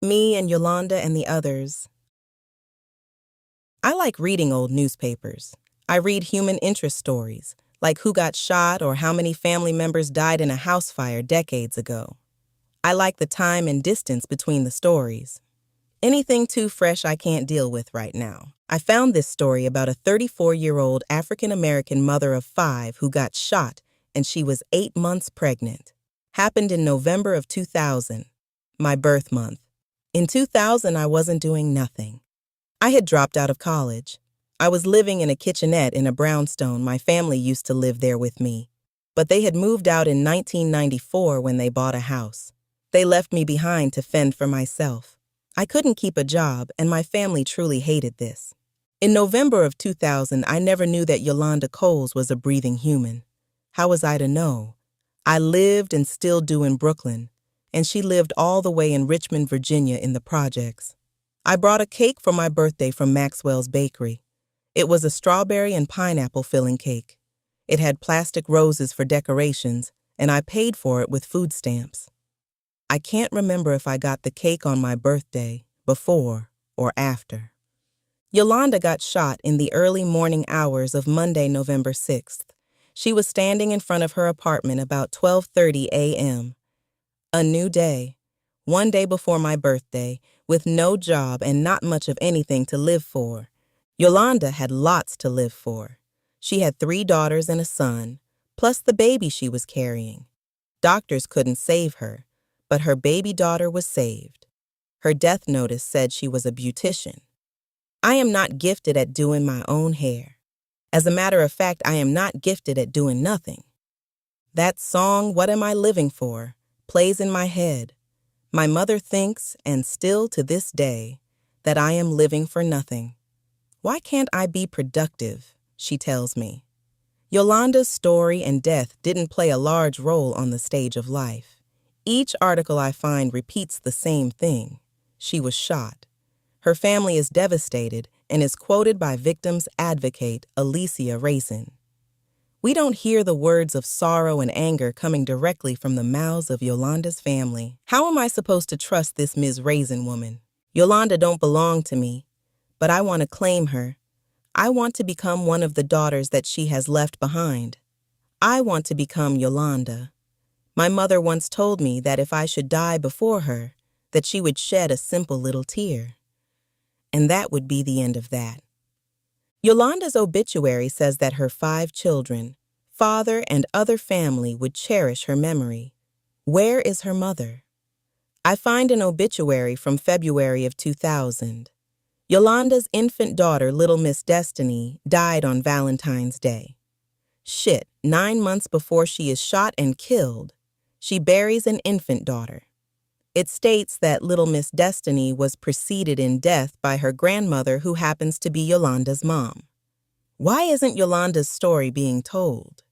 Me and Yolanda and the others. I like reading old newspapers. I read human interest stories, like who got shot or how many family members died in a house fire decades ago. I like the time and distance between the stories. Anything too fresh I can't deal with right now. I found this story about a 34-year-old African-American mother of 5 who got shot and she was 8 months pregnant. Happened in November of 2000, my birth month. In 2000, I wasn't doing nothing. I had dropped out of college. I was living in a kitchenette in a brownstone. My family used to live there with me. But they had moved out in 1994 when they bought a house. They left me behind to fend for myself. I couldn't keep a job, and my family truly hated this. In November of 2000, I never knew that Yolanda Coles was a breathing human. How was I to know? I lived and still do in Brooklyn, and she lived all the way in Richmond, Virginia in the projects. I brought a cake for my birthday from Maxwell's Bakery. It was a strawberry and pineapple filling cake. It had plastic roses for decorations, and I paid for it with food stamps. I can't remember if I got the cake on my birthday, before, or after. Yolanda got shot in the early morning hours of Monday, November 6th. She was standing in front of her apartment about 12:30 a.m. A new day, one day before my birthday, with no job and not much of anything to live for. Yolanda had lots to live for. She had 3 daughters and a son, plus the baby she was carrying. Doctors couldn't save her, but her baby daughter was saved. Her death notice said she was a beautician. I am not gifted at doing my own hair. As a matter of fact, I am not gifted at doing nothing. That song, What Am I Living For?, plays in my head. My mother thinks, and still to this day, that I am living for nothing. Why can't I be productive? She tells me. Yolanda's story and death didn't play a large role on the stage of life. Each article I find repeats the same thing. She was shot. Her family is devastated and is quoted by victims advocate Alicia Raisin. We don't hear the words of sorrow and anger coming directly from the mouths of Yolanda's family. How am I supposed to trust this Ms. Raisin woman? Yolanda don't belong to me, but I want to claim her. I want to become one of the daughters that she has left behind. I want to become Yolanda. My mother once told me that if I should die before her, that she would shed a simple little tear. And that would be the end of that. Yolanda's obituary says that her 5 children, father, and other family would cherish her memory. Where is her mother? I find an obituary from February of 2000. Yolanda's infant daughter, Little Miss Destiny, died on Valentine's Day. Shit, 9 months before she is shot and killed, she buries an infant daughter. It states that Little Miss Destiny was preceded in death by her grandmother, who happens to be Yolanda's mom. Why isn't Yolanda's story being told?